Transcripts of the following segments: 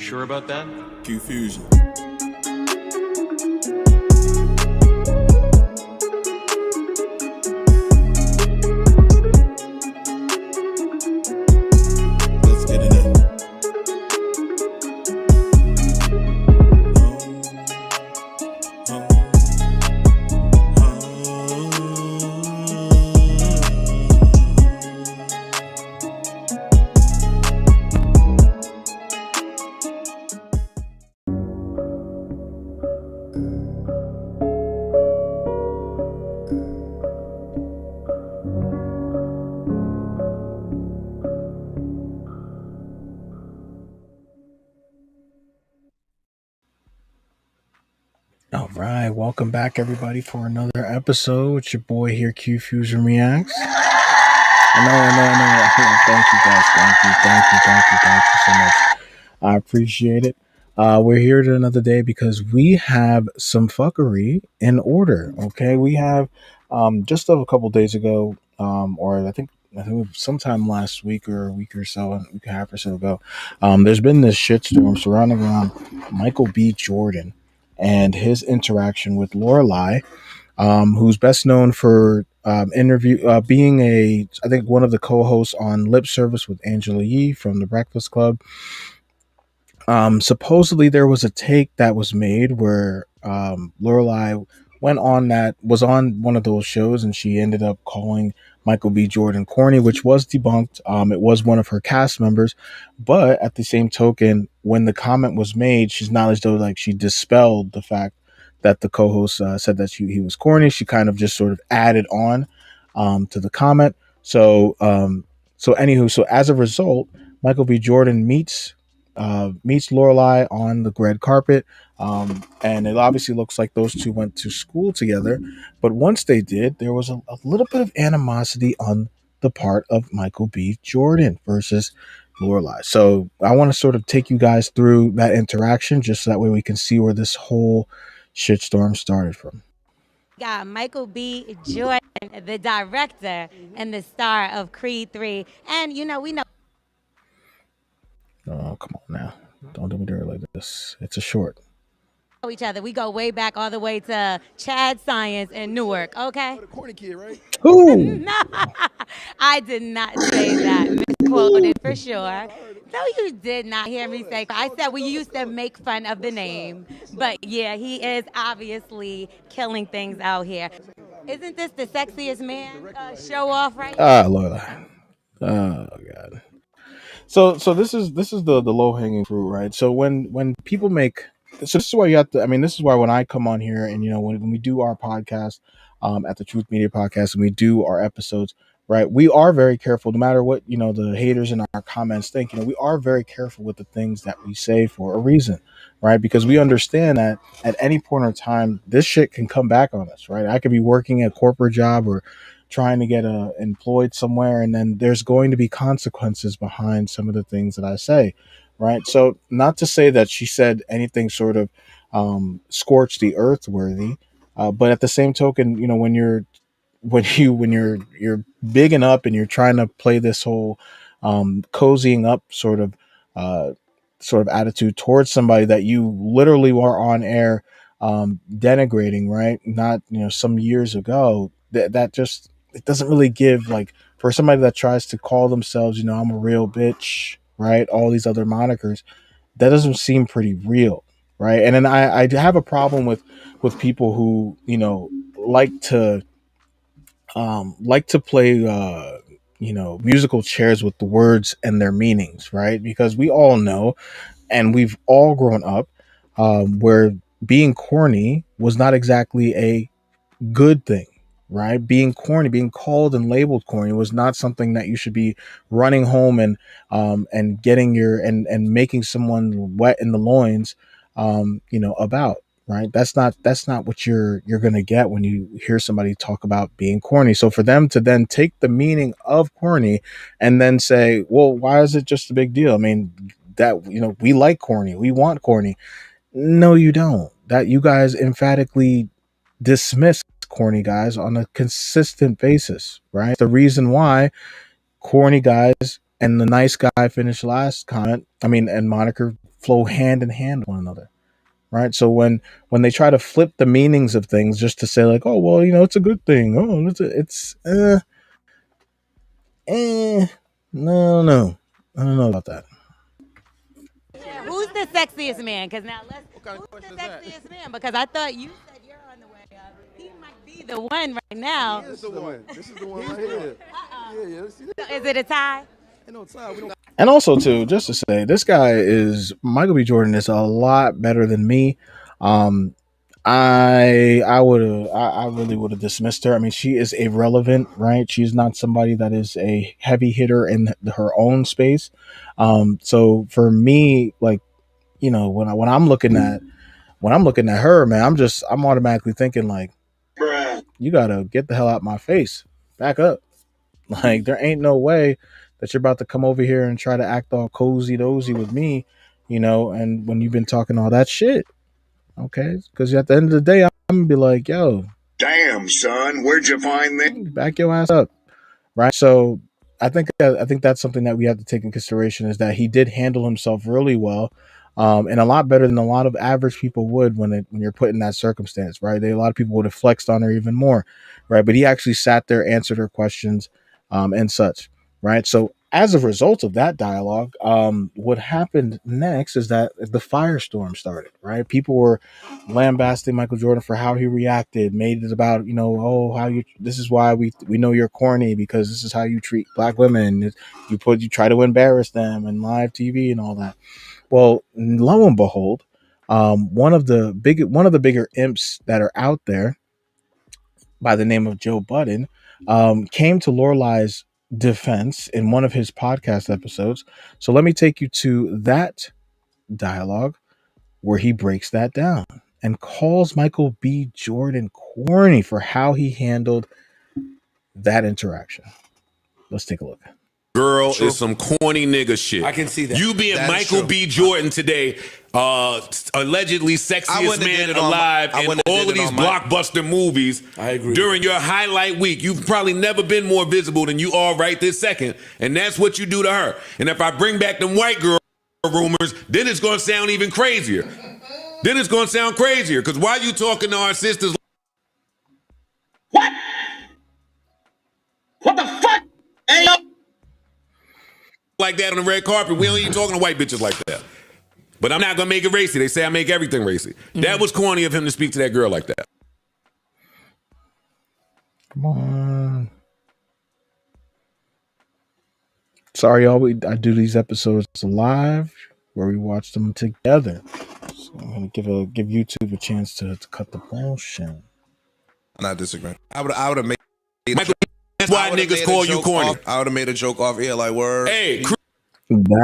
sure about that? QFusion. Let's get it in. All right, welcome back, everybody, for another episode. It's your boy here, QFusion Reacts. I know. Thank you, guys. Thank you so much. I appreciate it. We're here to another day because we have some fuckery in order. Okay, we have just a couple days ago, or I think it was sometime last week or a week or so, a week and a half or so ago. There's been this shitstorm surrounding around Michael B. Jordan and his interaction with Lorelai, who's best known for being I think one of the co-hosts on Lip Service with Angela Yee from The Breakfast Club. Supposedly there was a take that was made where Lorelai was on one of those shows, and she ended up calling Michael B. Jordan corny, which was debunked. It was one of her cast members, but at the same token, when the comment was made, she's acknowledged though, like, she dispelled the fact that the co-host said that he was corny. She kind of just sort of added on to the comment. So as a result, Michael B. Jordan meets Lorelai on the red carpet, and it obviously looks like those two went to school together. But once they did, there was a little bit of animosity on the part of Michael B. Jordan versus Lorelai. So I want to sort of take you guys through that interaction, just so that way we can see where this whole shitstorm started from. Got Michael B. Jordan, the director and the star of Creed 3. And, we know Oh, come on now. Don't do me dirty like this. It's a short. each other. We go way back all the way to Chad Science in Newark, okay? The corny kid, right? Ooh. No, I did not say that. Misquoted for sure. No, you did not hear me say. I said we used to make fun of the name. But yeah, he is obviously killing things out here. Isn't this the sexiest man show off right now? Lorelai. Oh God. So this is the low hanging fruit, right? So when people make, so this is why you have to. I mean, this is why when I come on here and when we do our podcast, at the Truth Media Podcast, and we do our episodes, right? We are very careful, no matter what the haters in our comments think. We are very careful with the things that we say for a reason, right? Because we understand that at any point in time, this shit can come back on us, right? I could be working a corporate job or trying to get employed somewhere, and then there's going to be consequences behind some of the things that I say, right? So not to say that she said anything sort of scorch the earth worthy, but at the same token, when you're bigging up and you're trying to play this whole cozying up sort of attitude towards somebody that you literally were on air denigrating, right? Not some years ago, that just, it doesn't really give, like, for somebody that tries to call themselves, I'm a real bitch, right? All these other monikers, that doesn't seem pretty real, right? And then I have a problem with people who like to play musical chairs with the words and their meanings, right? Because we all know, and we've all grown up where being corny was not exactly a good thing, right? Being corny, being called and labeled corny, was not something that you should be running home and getting and making someone wet in the loins about, right? That's not what you're gonna get when you hear somebody talk about being corny. So for them to then take the meaning of corny and then say, well, why is it just a big deal? I mean, that we like corny, we want corny. No, you don't. That you guys emphatically dismiss corny guys on a consistent basis, right? The reason why corny guys and the nice guy finished last comment, and moniker flow hand in hand with one another, right? So when they try to flip the meanings of things just to say like, oh well, it's a good thing. Oh, no, I don't know about that. Yeah, who's the sexiest man? Because now who's the sexiest man? Because I thought you said you're on the way up. He might be the one right now. This is the one. This is the one right here. Yeah, see that? So is it a tie? Ain't no time. We don't. And also too, just to say, this guy is Michael B. Jordan is a lot better than me. Um, I really would have dismissed her. I mean, she is irrelevant, right? She's not somebody that is a heavy hitter in her own space. So for me, like, when I'm looking at her, man, I'm automatically thinking like, you gotta get the hell out my face, back up. Like, there ain't no way that you're about to come over here and try to act all cozy dozy with me, and when you've been talking all that shit. Okay, because at the end of the day, I'm gonna be like, yo, damn, son, where'd you find that? back your ass up, right? So I think that's something that we have to take in consideration, is that he did handle himself really well, and a lot better than a lot of average people would when you're put in that circumstance, right? A lot of people would have flexed on her even more, right? But he actually sat there, answered her questions, and such, right? So as a result of that dialogue, what happened next is that the firestorm started, right? People were lambasting Michael Jordan for how he reacted, made it about, oh, this is why we know you're corny, because this is how you treat black women. You try to embarrass them in live TV and all that. Well, lo and behold, one of the bigger imps that are out there by the name of Joe Budden, came to Lorelai's defense in one of his podcast episodes. So let me take you to that dialogue where he breaks that down and calls Michael B. Jordan corny for how he handled that interaction. Let's take a look. Girl is some corny nigga shit. I can see that. You being That is Michael true. B. Jordan today, allegedly sexiest man alive in all of these blockbuster movies. I agree. During your highlight week, you've probably never been more visible than you are right this second, and that's what you do to her. And if I bring back them white girl rumors, then it's gonna sound even crazier. Then it's gonna sound crazier, because why you talking to our sisters? What? What the fuck? Hey, yo. Like that on the red carpet? We don't even talking to white bitches like that. But I'm not gonna make it racy. They say I make everything racy. That was corny of him to speak to that girl like that. Come on. Sorry, y'all. I do these episodes live where we watch them together. So I'm gonna give YouTube a chance to cut the bullshit. I'm not disagreeing. I would have made. Michael, that's why niggas call you corny. I would have made a joke off here like, word. Hey,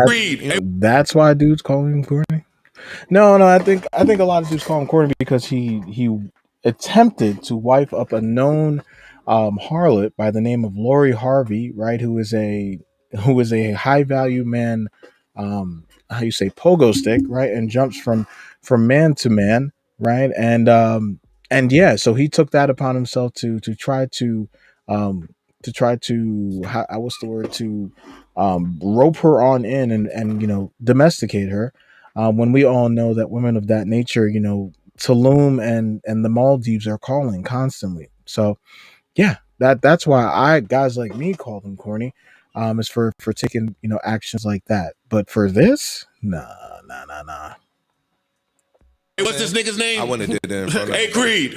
Creed. That's why dudes call him corny. No, I think a lot of dudes call him corny because he attempted to wife up a known harlot by the name of Lori Harvey, right? Who is a high value man, how you say, pogo stick, right? And jumps from man to man, right? And yeah, so he took that upon himself to try to what's the word, to rope her on in and domesticate her, when we all know that women of that nature, Tulum and the Maldives are calling constantly. So yeah, that's why guys like me call them corny, is for taking actions like that. But for this, nah. Hey, what's this nigga's name? I wouldn't have did that in front of Hey, Creed.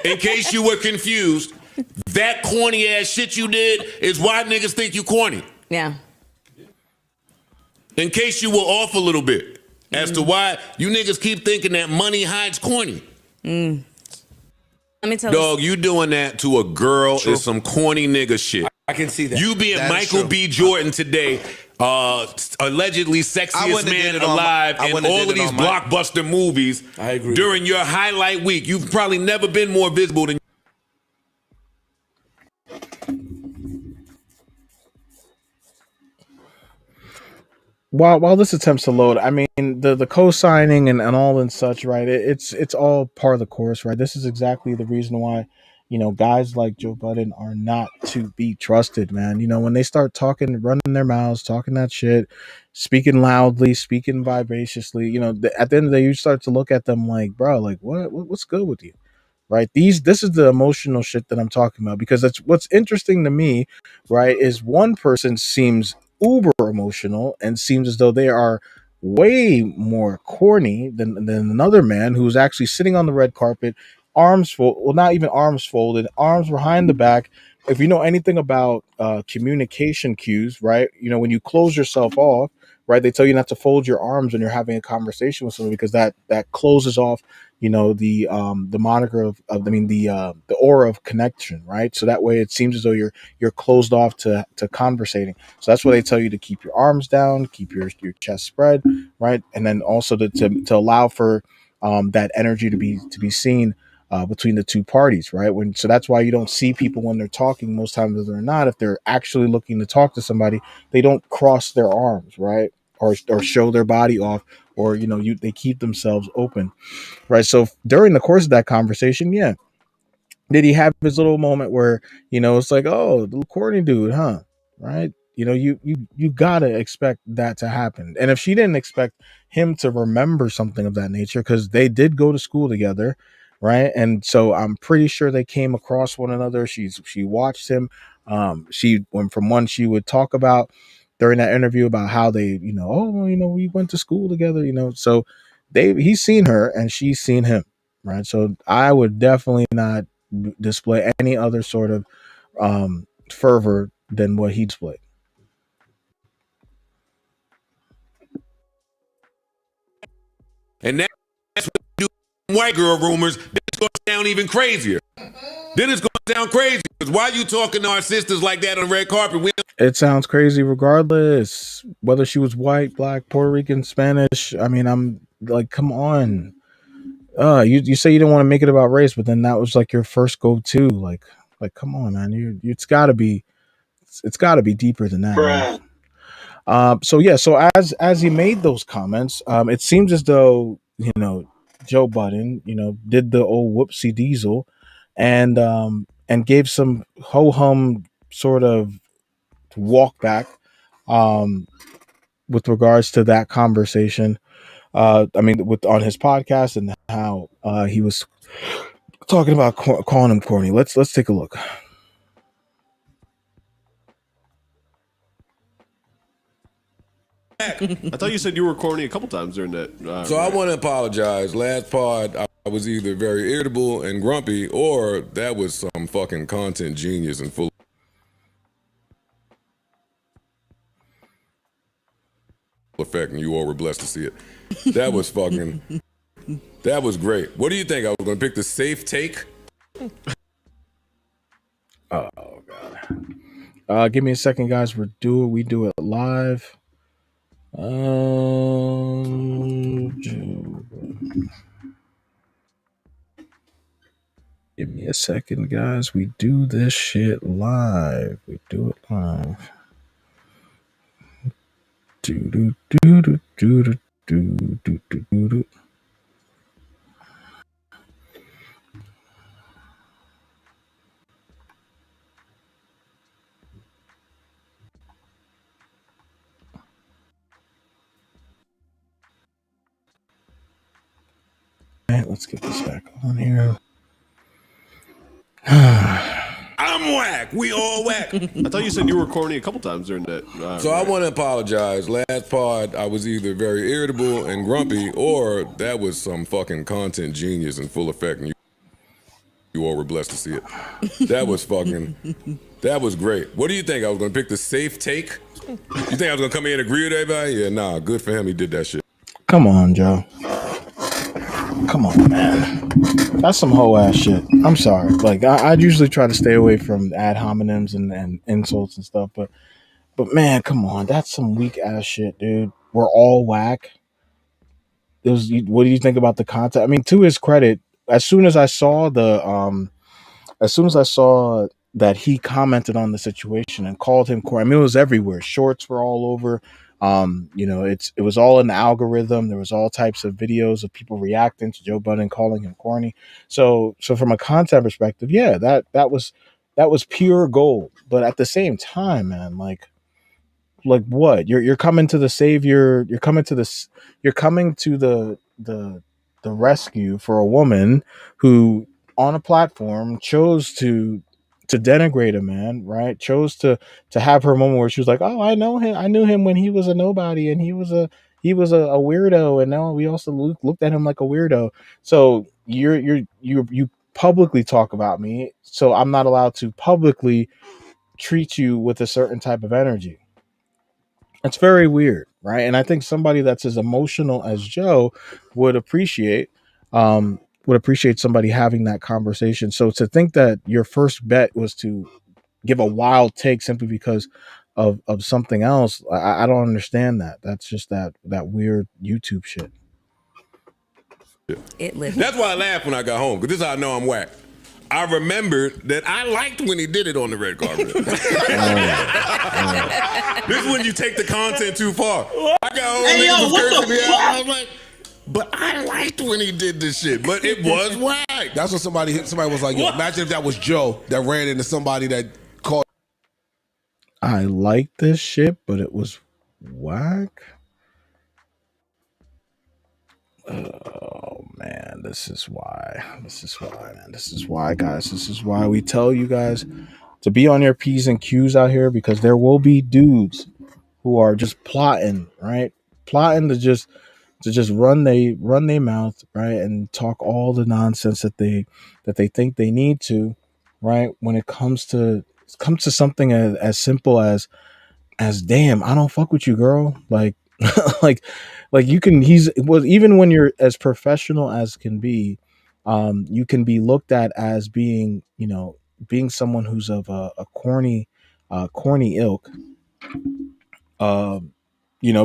In case you were confused, that corny ass shit you did is why niggas think you corny. Yeah. In case you were off a little bit as to why you niggas keep thinking that money hides corny. Let me tell Dog, you doing that to a girl is some corny nigga shit. I can see that. You being That is Michael true. B. Jordan today, allegedly sexiest man alive in all of these blockbuster movies. I agree. During your highlight week, you've probably never been more visible than. While this attempts to load, I mean the co-signing and all and such, right? It's all part of the course, right? This is exactly the reason why, guys like Joe Budden are not to be trusted, man. When they start talking, running their mouths, talking that shit, speaking loudly, speaking vivaciously, at the end of the day, you start to look at them like, bro, like what's good with you? Right, this is the emotional shit that I'm talking about, because that's what's interesting to me, right? Is one person seems uber emotional and seems as though they are way more corny than another man who's actually sitting on the red carpet, arms fold, well, not even arms folded, arms behind the back. If you know anything about communication cues, right, when you close yourself off, right, they tell you not to fold your arms when you're having a conversation with someone, because that closes off the moniker the aura of connection, right? So that way it seems as though you're closed off to conversating. So that's why they tell you to keep your arms down, keep your chest spread, right? And then also to allow for that energy to be seen between the two parties, right? So that's why you don't see people when they're talking, most times they're not, if they're actually looking to talk to somebody, they don't cross their arms, right? Or show their body off, or they keep themselves open. Right. So during the course of that conversation, yeah, did he have his little moment where, it's like, oh, the corny dude, huh? Right. You gotta expect that to happen. And if she didn't expect him to remember something of that nature, because they did go to school together, right? And so I'm pretty sure they came across one another. She watched him. She went from one, she would talk about during that interview about how they, we went to school together, so he's seen her and she's seen him, right? So I would definitely not display any other sort of fervor than what he displayed. And that's what you do white girl rumors. Then it's going to sound even crazier. Then it's going to sound crazy. Because why you talking to our sisters like that on the red carpet? It sounds crazy regardless, whether she was white, black, Puerto Rican, Spanish. I mean, I'm like, come on. You say you didn't want to make it about race, but then that was like your first go-to. Like come on, man. It's got to be deeper than that. Man. So as he made those comments, it seems as though Joe Budden did the old whoopsie diesel, and gave some ho hum sort of walk back with regards to that conversation. On his podcast, and how he was talking about calling him corny. Let's take a look. I thought you said you were corny a couple times during that. So I want to apologize. Last pod, I was either very irritable and grumpy, or that was some fucking content genius and full effect, and you all were blessed to see it. That was that was great. What do you think? I was going to pick the safe take? Oh, God. Give me a second, guys. We do it live. Give me a second, guys. We do this shit live. We do it live. Do. Right, let's get this back on here. I'm whack. We all whack. I thought you said you were corny a couple times during that. So I want to apologize. Last pod, I was either very irritable and grumpy, or that was some fucking content genius in full effect, and you all were blessed to see it. That was that was great. What do you think? I was going to pick the safe take? You think I was going to come in and agree with everybody? Yeah, nah, good for him. He did that shit. Come on, Joe. Come on, man. That's some whole ass shit. I'm sorry. Like, I usually try to stay away from ad hominems and insults and stuff, but man, come on. That's some weak ass shit, dude. We're all whack. What do you think about the content? I mean, to his credit, as soon as I saw that he commented on the situation and called him corny, I mean, it was everywhere. Shorts were all over It was all in the algorithm. There was all types of videos of people reacting to Joe Budden calling him corny. So from a content perspective, yeah, that was pure gold. But at the same time, man, like what you're coming to the savior, you're coming to the rescue for a woman who on a platform chose to denigrate a man, right? Chose to have her moment where she was like, oh, I knew him when he was a nobody, and he was a weirdo, and now we also looked at him like a weirdo. So you publicly talk about me, so I'm not allowed to publicly treat you with a certain type of energy. It's very weird, right? And I think somebody that's as emotional as Joe would appreciate somebody having that conversation. So to think that your first bet was to give a wild take simply because of something else, I don't understand that. That's just that weird YouTube shit. It lived. That's why I laughed when I got home, because this is how I know I'm whack. I remembered that I liked when he did it on the red carpet. This is when you take the content too far. I got home, Hey, yo, niggas was what cursing the me out. fuck? I was like, but I liked when he did this shit, but it was whack. That's what somebody was like, yo, imagine if that was Joe that ran into somebody that called. I like this shit, but it was whack. Oh man, this is why, man. This is why, guys. This is why we tell you guys to be on your P's and Q's out here, because there will be dudes who are just plotting, right? Plotting to just run they mouth, right, and talk all the nonsense that they think they need to, right? When it comes to something as simple as damn, I don't fuck with you, girl. Like like you can even when you're as professional as can be, you can be looked at as being, being someone who's of a corny ilk,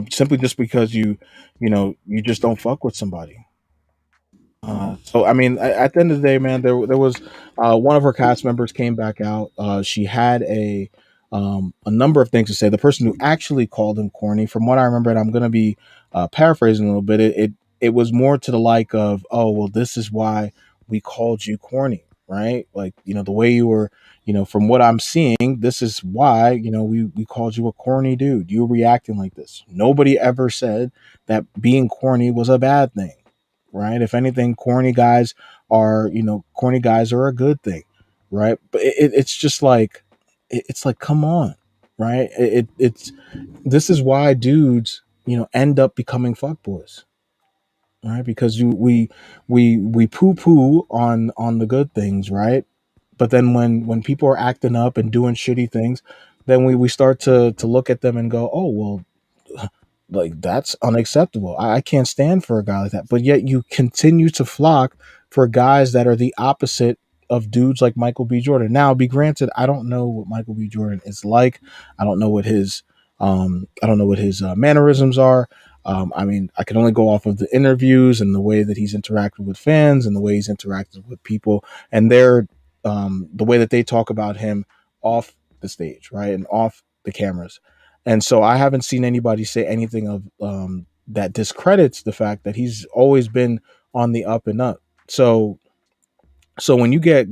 simply just because you just don't fuck with somebody. So I mean, at the end of the day, man, there was one of her cast members came back out. She had a number of things to say. The person who actually called him corny, from what I remember, and I'm going to be paraphrasing a little bit, it was more to the like of, oh well, this is why we called you corny, right? Like, the way you were, from what I'm seeing, this is why, we called you a corny dude. You were reacting like this. Nobody ever said that being corny was a bad thing, right? If anything, corny guys are a good thing, right? But it's just like, it's like, come on, right? It's this is why dudes, end up becoming fuckboys, right? Because we poo poo on the good things, right? But then when people are acting up and doing shitty things, then we start to look at them and go, oh well, like that's unacceptable. I can't stand for a guy like that. But yet you continue to flock for guys that are the opposite of dudes like Michael B. Jordan. Now, be granted, I don't know what Michael B. Jordan is like. I don't know what his mannerisms are. I mean, I can only go off of the interviews and the way that he's interacted with fans and the way he's interacted with people and the way that they talk about him off the stage, right, and off the cameras. And so I haven't seen anybody say anything of that discredits the fact that he's always been on the up and up. So when you get,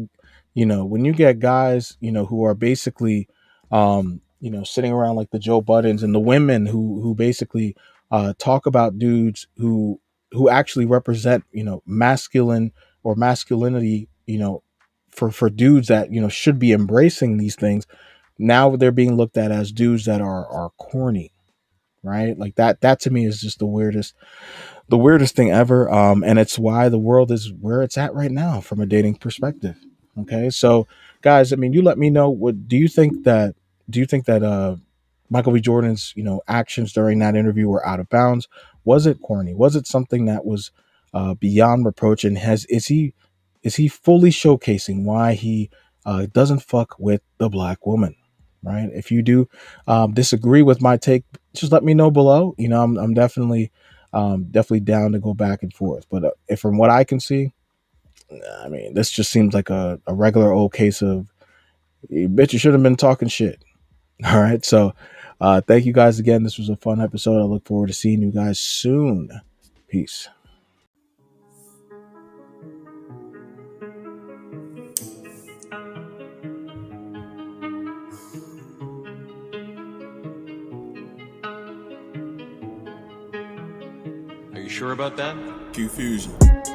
guys, who are basically, sitting around like the Joe Buddens and the women who basically talk about dudes who actually represent, masculine or masculinity, for dudes that, should be embracing these things. Now they're being looked at as dudes that are corny, right? Like that to me is just the weirdest thing ever. And it's why the world is where it's at right now from a dating perspective. Okay. So guys, I mean, you let me know, what do you think that Michael B. Jordan's, actions during that interview were out of bounds? Was it corny? Was it something that was beyond reproach? And is he fully showcasing why he doesn't fuck with the black woman? Right. If you do disagree with my take, just let me know below. I'm definitely down to go back and forth. But if from what I can see, I mean, this just seems like a regular old case of, bitch, you should have been talking shit. All right. So Thank you guys again. This was a fun episode. I look forward to seeing you guys soon. Peace. Are you sure about that? QFusion.